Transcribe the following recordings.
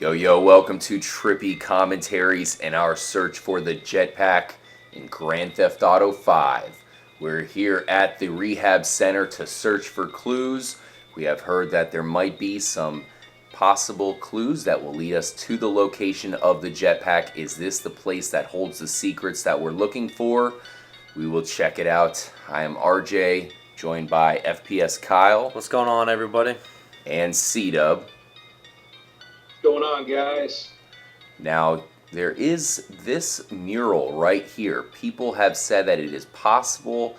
Yo, yo, welcome to Trippy Commentaries and our search for the Jetpack in Grand Theft Auto 5. We're here at the Rehab Center to search for clues. We have heard that there might be some possible clues that will lead us to the location of the Jetpack. Is this the place that holds the secrets that we're looking for? We will check it out. I am RJ, joined by FPS Kyle. What's going on, everybody? And C-Dub. Going on, guys? Now, there is this mural right here. People have said that it is possible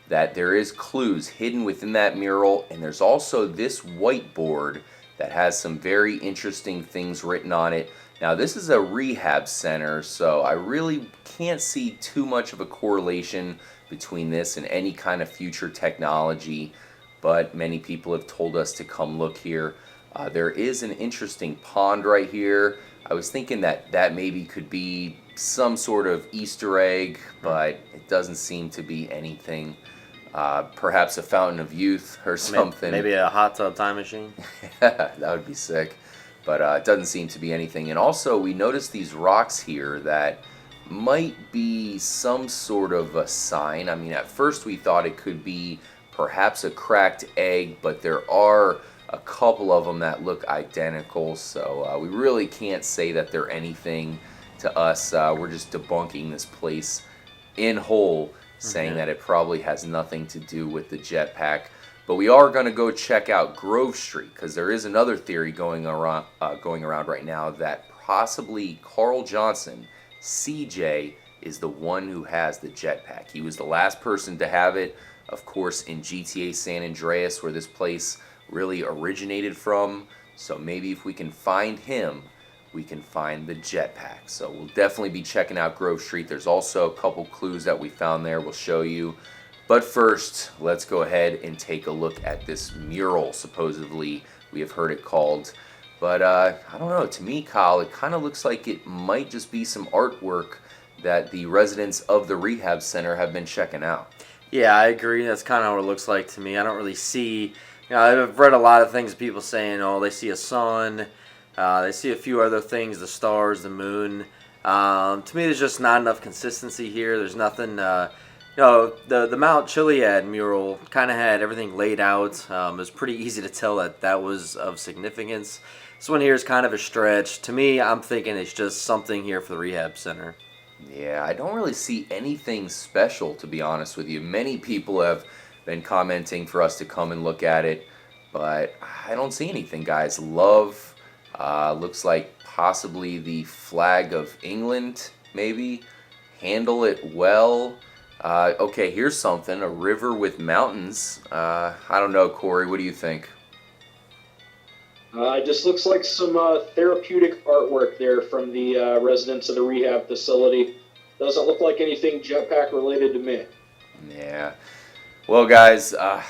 that there is clues hidden within that mural, and there's also this whiteboard that has some very interesting things written on it. Now, this is a rehab center, so I really can't see too much of a correlation between this and any kind of future technology, but many people have told us to come look here. There is an interesting pond right here. I was thinking that maybe could be some sort of Easter egg, but it doesn't seem to be anything. Perhaps a fountain of youth or something. Maybe a hot tub time machine. That would be sick. But it doesn't seem to be anything. And also, we noticed these rocks here that might be some sort of a sign. I mean, at first we thought it could be perhaps a cracked egg, but there are a couple of them that look identical, so we really can't say that they're anything to us. We're just debunking this place in whole, saying that it probably has nothing to do with the Jetpack. But we are going to go check out Grove Street, because there is another theory going around right now that possibly Carl Johnson, CJ, is the one who has the Jetpack. He was the last person to have it, of course, in GTA San Andreas, where this place really originated from. So maybe if we can find him, we can find the Jetpack. So we'll definitely be checking out Grove Street. There's also a couple clues that we found there we'll show you. But first, let's go ahead and take a look at this mural, supposedly we have heard it called. But I don't know, to me, Kyle, it kind of looks like it might just be some artwork that the residents of the rehab center have been checking out. Yeah, I agree. That's kind of what it looks like to me. I don't really see... I've read a lot of things, people saying, oh, they see a sun, they see a few other things, the stars, the moon. To me, there's just not enough consistency here. There's nothing, the Mount Chiliad mural kind of had everything laid out. It was pretty easy to tell that was of significance. This one here is kind of a stretch. To me, I'm thinking it's just something here for the rehab center. Yeah, I don't really see anything special, to be honest with you. Many people have been commenting for us to come and look at it, but I don't see anything, guys. Love looks like possibly the flag of England, maybe. Handle it well. Okay, here's something, a river with mountains. I don't know, Corey, what do you think? It just looks like some therapeutic artwork there from the residents of the rehab facility. Doesn't look like anything Jetpack related to me. Yeah. Well, guys, I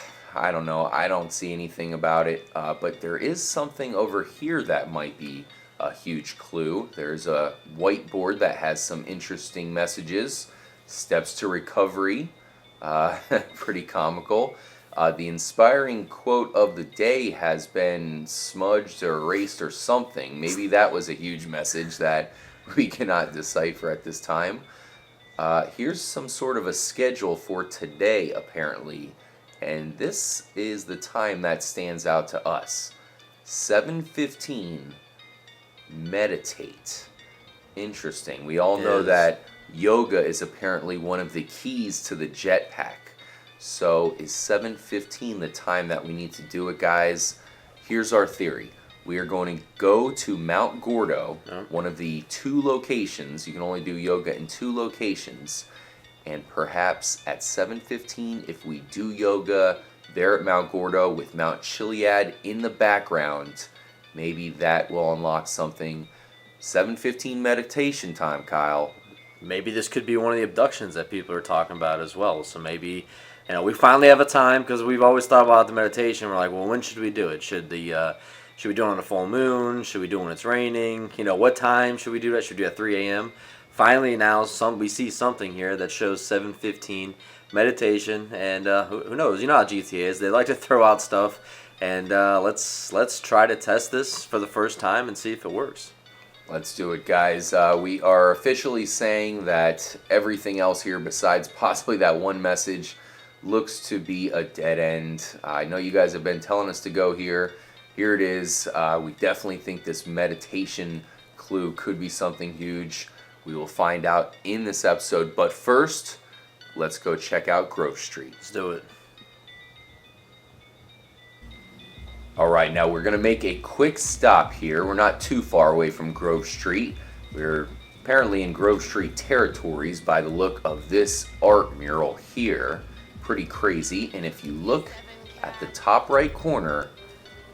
don't know. I don't see anything about it, but there is something over here that might be a huge clue. There's a whiteboard that has some interesting messages. Steps to recovery. Pretty comical. The inspiring quote of the day has been smudged or erased or something. Maybe that was a huge message that we cannot decipher at this time. Here's some sort of a schedule for today, apparently, and this is the time that stands out to us. 7:15, meditate. Interesting. We all know that yoga is apparently one of the keys to the Jetpack. So is 7:15 the time that we need to do it, guys? Here's our theory. We are going to go to Mount Gordo, one of the two locations. You can only do yoga in two locations. And perhaps at 7:15, if we do yoga there at Mount Gordo with Mount Chiliad in the background, maybe that will unlock something. 7:15 meditation time, Kyle. Maybe this could be one of the abductions that people are talking about as well. So maybe, we finally have a time, because we've always thought about the meditation. We're like, well, when should we do it? Should we do it on a full moon? Should we do it when it's raining? What time should we do that? Should we do it at 3 a.m.? Finally, now we see something here that shows 7:15 meditation, and who knows? You know how GTA is. They like to throw out stuff, and let's try to test this for the first time and see if it works. Let's do it, guys. We are officially saying that everything else here, besides possibly that one message, looks to be a dead end. I know you guys have been telling us to go here. Here it is. We definitely think this meditation clue could be something huge. We will find out in this episode. But first, let's go check out Grove Street. Let's do it. All right, now we're going to make a quick stop here. We're not too far away from Grove Street. We're apparently in Grove Street territories by the look of this art mural here. Pretty crazy. And if you look at the top right corner,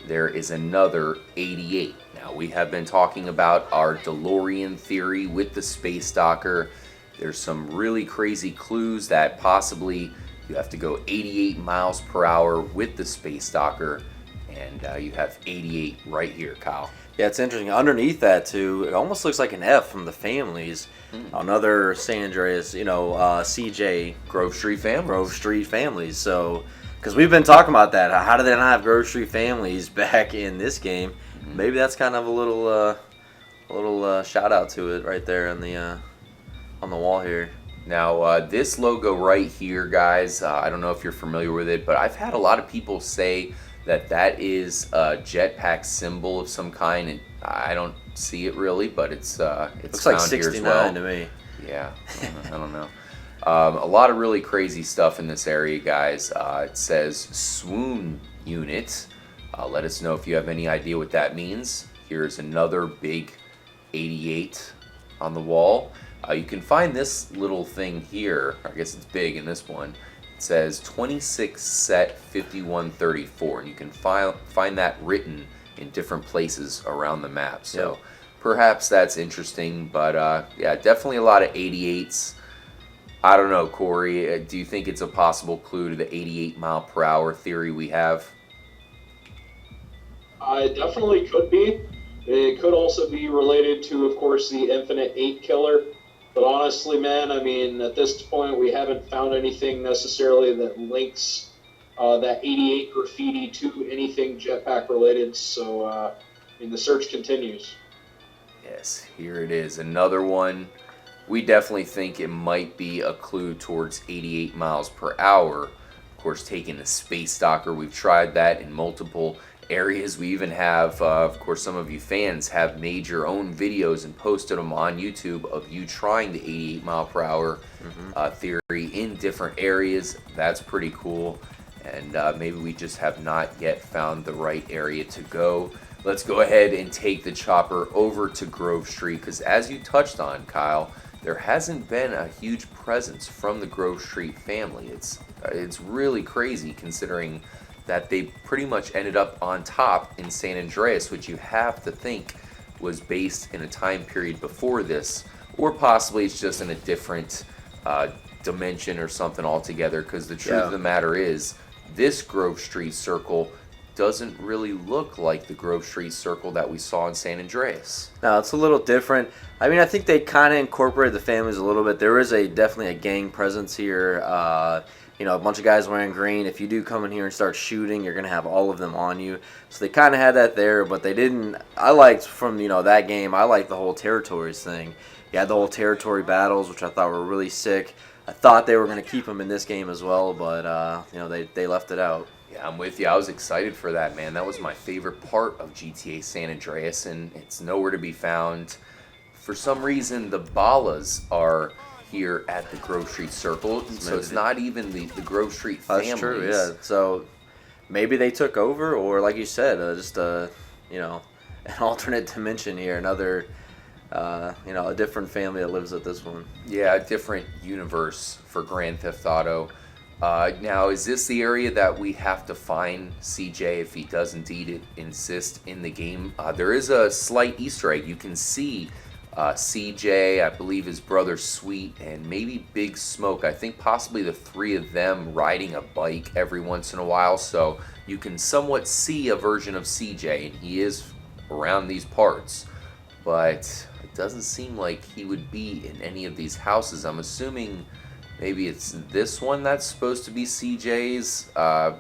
there is another 88. Now, we have been talking about our DeLorean theory with the space docker. There's some really crazy clues that possibly you have to go 88 miles per hour with the space docker. And you have 88 right here, Kyle. Yeah, it's interesting. Underneath that, too, it almost looks like an F from the families. Another San Andreas, CJ. Grove Street families. Grove Street families. So, because we've been talking about that. How do they not have Grove Street families back in this game? Maybe that's kind of a little shout out to it right there on the wall here. Now, this logo right here, guys, I don't know if you're familiar with it, but I've had a lot of people say that is a Jetpack symbol of some kind, and I don't see it really, but it's looks like found 69 here as well. to me. Yeah, I don't know. A lot of really crazy stuff in this area, guys. It says swoon unit. Let us know if you have any idea what that means. Here's another big 88 on the wall. You can find this little thing here. I guess it's big in this one. It says 26 set 5134, and you can find that written in different places around the map. So perhaps that's interesting, but yeah, definitely a lot of 88s. I don't know, Corey. Do you think it's a possible clue to the 88 mile per hour theory we have? It definitely could be. It could also be related to, of course, the Infinite 8 killer. But honestly, man, I mean, at this point, we haven't found anything necessarily that links that 88 graffiti to anything Jetpack related. So, I mean, the search continues. Yes, here it is. Another one. We definitely think it might be a clue towards 88 miles per hour. Of course, taking the space docker, we've tried that in multiple areas. We even have, of course, some of you fans have made your own videos and posted them on YouTube of you trying the 88 mile per hour theory in different areas. That's pretty cool. And maybe we just have not yet found the right area to go. Let's go ahead and take the chopper over to Grove Street, because as you touched on, Kyle, there hasn't been a huge presence from the Grove Street family. It's really crazy considering that they pretty much ended up on top in San Andreas, which you have to think was based in a time period before this, or possibly it's just in a different dimension or something altogether, because the truth of the matter is, this Grove Street circle doesn't really look like the Grove Street circle that we saw in San Andreas. No, it's a little different. I mean, I think they kind of incorporated the families a little bit. There is definitely a gang presence here. A bunch of guys wearing green. If you do come in here and start shooting, you're going to have all of them on you. So they kind of had that there, but they didn't. I liked from, that game, I liked the whole territories thing. You had the whole territory battles, which I thought were really sick. I thought they were going to keep them in this game as well, but, they left it out. Yeah, I'm with you. I was excited for that, man. That was my favorite part of GTA San Andreas, and it's nowhere to be found. For some reason, the Ballas are here at the Grove Street Circle, so it's not even the Grove Street families. That's true, yeah. So maybe they took over, or like you said, just an alternate dimension here, another, a different family that lives at this one. Yeah, a different universe for Grand Theft Auto. Now, is this the area that we have to find CJ if he does indeed insist in the game? There is a slight Easter egg. You can see CJ, I believe his brother Sweet, and maybe Big Smoke. I think possibly the three of them riding a bike every once in a while, so you can somewhat see a version of CJ, and he is around these parts, but it doesn't seem like he would be in any of these houses. I'm assuming maybe it's this one that's supposed to be CJ's.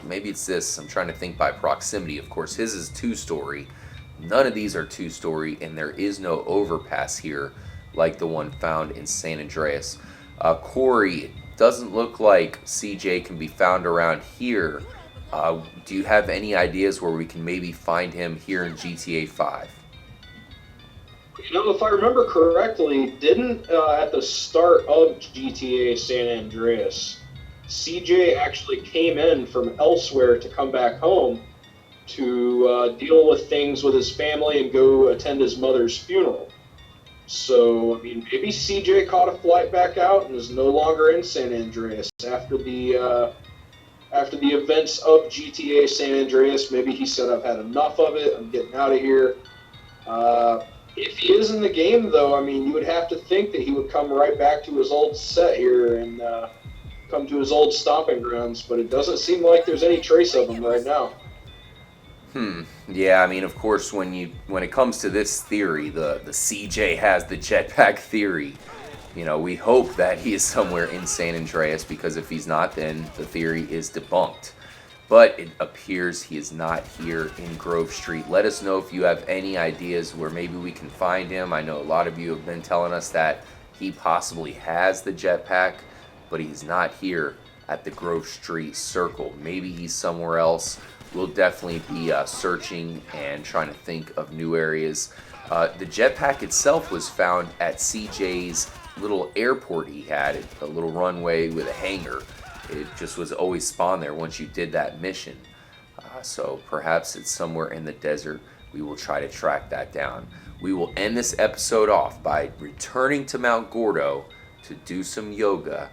Maybe it's this. I'm trying to think by proximity. Of course, his is 2-story. None of these are two-story, and there is no overpass here like the one found in San Andreas. Corey, it doesn't look like CJ can be found around here. Do you have any ideas where we can maybe find him here in GTA 5? You know, if I remember correctly, didn't at the start of GTA San Andreas, CJ actually came in from elsewhere to come back home to deal with things with his family and go attend his mother's funeral. So, I mean, maybe CJ caught a flight back out and is no longer in San Andreas after the events of GTA San Andreas. Maybe he said, "I've had enough of it. I'm getting out of here." If he is in the game, though, I mean, you would have to think that he would come right back to his old set here and come to his old stomping grounds. But it doesn't seem like there's any trace of him right now. Yeah, I mean, of course, when it comes to this theory, the CJ has the jetpack theory, you know, we hope that he is somewhere in San Andreas, because if he's not, then the theory is debunked. But it appears he is not here in Grove Street. Let us know if you have any ideas where maybe we can find him. I know a lot of you have been telling us that he possibly has the jetpack, but he's not here at the Grove Street Circle. Maybe he's somewhere else. We'll definitely be searching and trying to think of new areas. The jetpack itself was found at CJ's little airport he had, a little runway with a hangar. It just was always spawned there once you did that mission. So perhaps it's somewhere in the desert. We will try to track that down. We will end this episode off by returning to Mount Gordo to do some yoga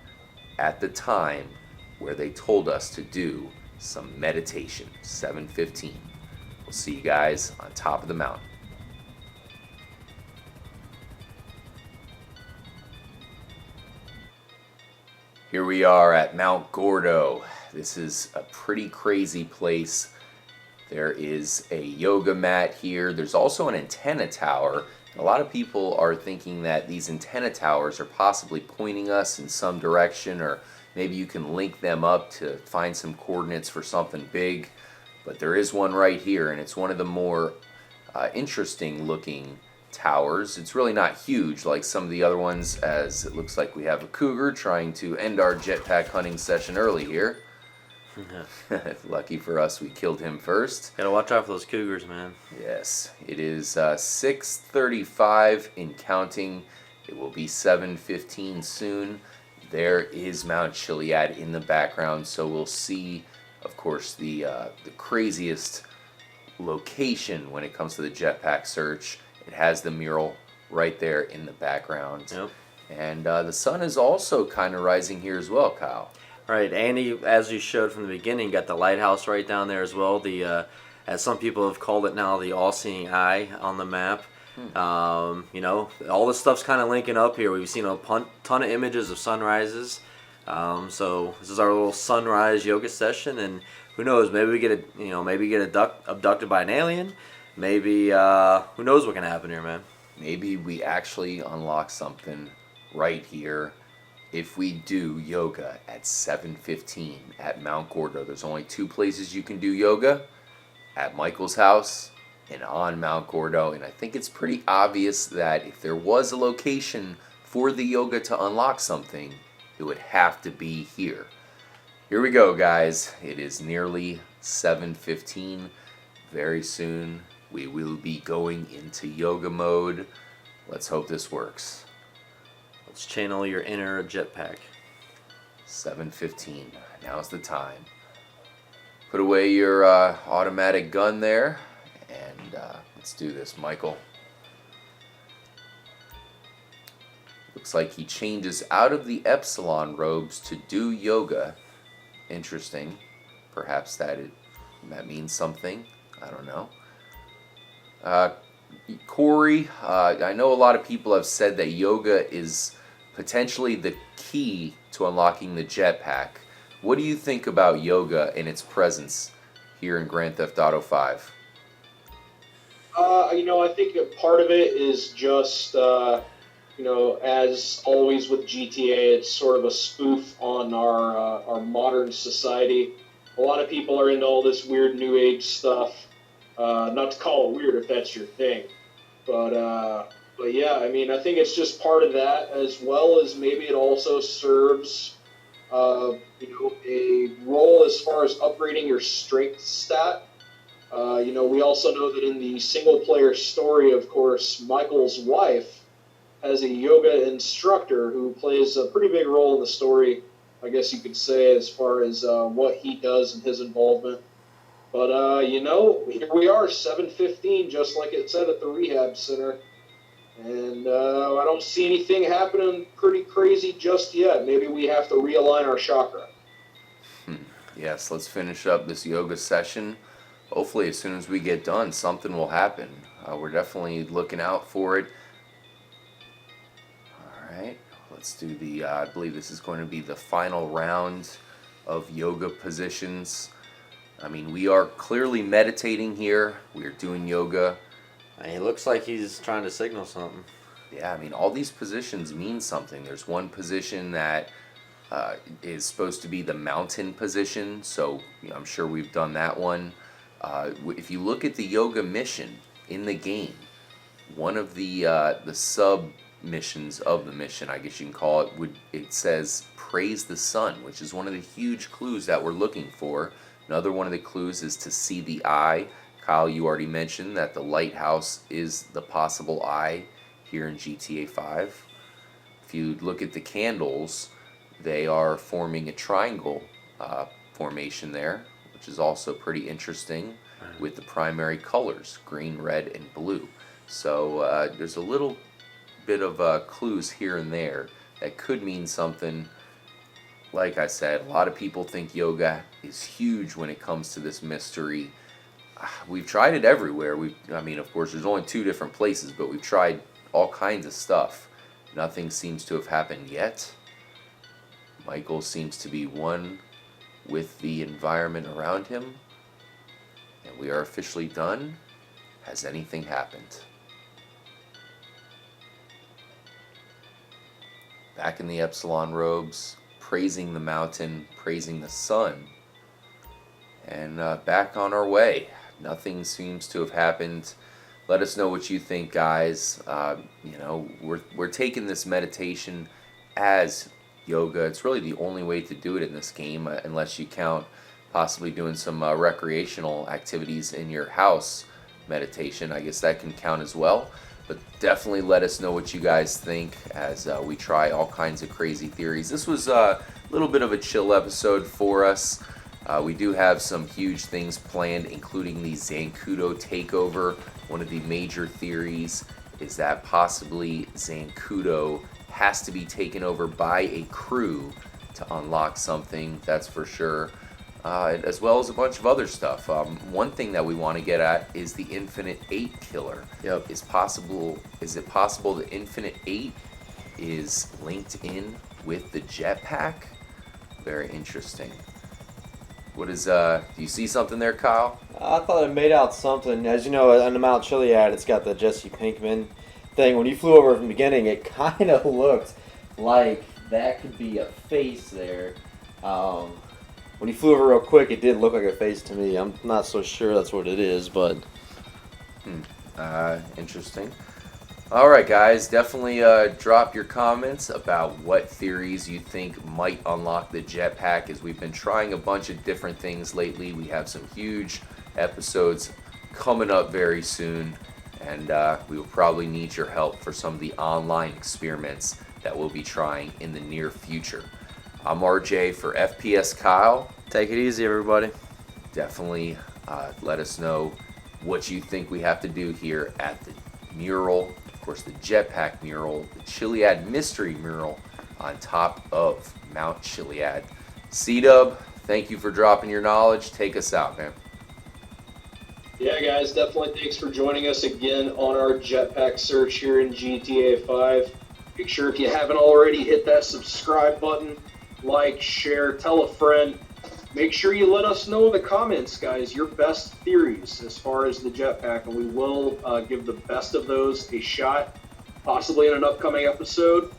at the time where they told us to do some meditation, 7:15. We'll see you guys on top of the mountain. Here we are at Mount Gordo. This is a pretty crazy place. There is a yoga mat here. There's also an antenna tower. A lot of people are thinking that these antenna towers are possibly pointing us in some direction, or maybe you can link them up to find some coordinates for something big. But there is one right here, and it's one of the more interesting looking towers. It's really not huge like some of the other ones, as it looks like we have a cougar trying to end our jetpack hunting session early here. Lucky for us, we killed him first. Gotta watch out for those cougars, man. Yes, it is 6:35 in counting. It will be 7:15 soon. There is Mount Chiliad in the background, so we'll see, of course, the craziest location when it comes to the jetpack search. It has the mural right there in the background. Yep. And the sun is also kind of rising here as well, Kyle. Right, Andy, as you showed from the beginning, got the lighthouse right down there as well. The as some people have called it now, the all-seeing eye on the map. You know, all this stuff's kind of linking up here. We've seen a ton of images of sunrises. So this is our little sunrise yoga session, and who knows? Maybe we get abducted by an alien. Maybe who knows what can happen here, man? Maybe we actually unlock something right here. If we do yoga at 7:15 at Mount Gordo, there's only two places you can do yoga: at Michael's house and on Mount Gordo. And I think it's pretty obvious that if there was a location for the yoga to unlock something, it would have to be here. Here we go, guys. It is nearly 7:15. Very soon we will be going into yoga mode. Let's hope this works. Let's channel your inner jetpack. 7:15. Now's the time. Put away your automatic gun there, and let's do this, Michael. Looks like he changes out of the Epsilon robes to do yoga. Interesting. Perhaps that means something. I don't know. Corey, I know a lot of people have said that yoga is potentially the key to unlocking the jetpack. What do you think about yoga and its presence here in Grand Theft Auto 5? You know, I think that part of it is just, you know, as always with GTA, it's sort of a spoof on our modern society. A lot of people are into all this weird New Age stuff. Not to call it weird if that's your thing, but yeah, I mean, I think it's just part of that, as well as maybe it also serves, a role as far as upgrading your strength stat. We also know that in the single player story, of course, Michael's wife has a yoga instructor who plays a pretty big role in the story, I guess you could say, as far as what he does and his involvement. But, here we are, 7:15, just like it said at the rehab center. And I don't see anything happening pretty crazy just yet. Maybe we have to realign our chakra. Yes, let's finish up this yoga session. Hopefully, as soon as we get done, something will happen. We're definitely looking out for it. All right, let's do I believe this is going to be the final round of yoga positions. I mean, we are clearly meditating here. We are doing yoga. He looks like he's trying to signal something. Yeah, I mean, all these positions mean something. There's one position that is supposed to be the mountain position, so I'm sure we've done that one. If you look at the yoga mission in the game, one of the sub missions of the mission, I guess you can call it, it says praise the sun, which is one of the huge clues that we're looking for. Another one of the clues is to see the eye. Kyle, you already mentioned that the lighthouse is the possible eye here in GTA 5. If you look at the candles, they are forming a triangle formation there, which is also pretty interesting with the primary colors, green, red, and blue. So there's a little bit of clues here and there that could mean something. Like I said, a lot of people think yoga is huge when it comes to this mystery. We've tried it everywhere. Of course, there's only 2 different places, but we've tried all kinds of stuff. Nothing seems to have happened yet. Michael seems to be one with the environment around him. And we are officially done. Has anything happened? Back in the Epsilon robes, praising the mountain, praising the sun. And back on our way. Nothing seems to have happened. Let us know what you think, guys. We're taking this meditation as yoga. It's really the only way to do it in this game, unless you count possibly doing some recreational activities in your house meditation. I guess that can count as well. But definitely let us know what you guys think as we try all kinds of crazy theories. This was a little bit of a chill episode for us. We do have some huge things planned, including the Zancudo takeover. One of the major theories is that possibly Zancudo has to be taken over by a crew to unlock something, that's for sure. As well as a bunch of other stuff. One thing that we want to get at is the Infinite 8 killer. Yep. Is it possible the Infinite 8 is linked in with the Jetpack? Very interesting. Do you see something there, Kyle? I thought it made out something. As you know, on the Mount Chiliad, it's got the Jesse Pinkman thing. When you flew over from the beginning, it kind of looked like that could be a face there. When you flew over real quick, it did look like a face to me. I'm not so sure that's what it is, but... Interesting. Alright, guys, definitely drop your comments about what theories you think might unlock the Jetpack, as we've been trying a bunch of different things lately. We have some huge episodes coming up very soon, and we will probably need your help for some of the online experiments that we'll be trying in the near future. I'm RJ for FPS Kyle. Take it easy, everybody. Definitely let us know what you think we have to do here at the mural. Of course, the Jetpack mural, the Chiliad mystery mural on top of Mount Chiliad. C-Dub, thank you for dropping your knowledge. Take us out, man. Yeah, guys, definitely thanks for joining us again on our Jetpack search here in GTA 5. Make sure if you haven't already, hit that subscribe button, like, share, tell a friend. Make sure you let us know in the comments, guys, your best theories as far as the Jetpack, and we will give the best of those a shot, possibly in an upcoming episode.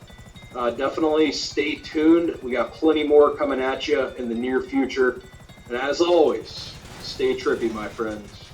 Definitely stay tuned. We got plenty more coming at you in the near future. And as always, stay trippy, my friends.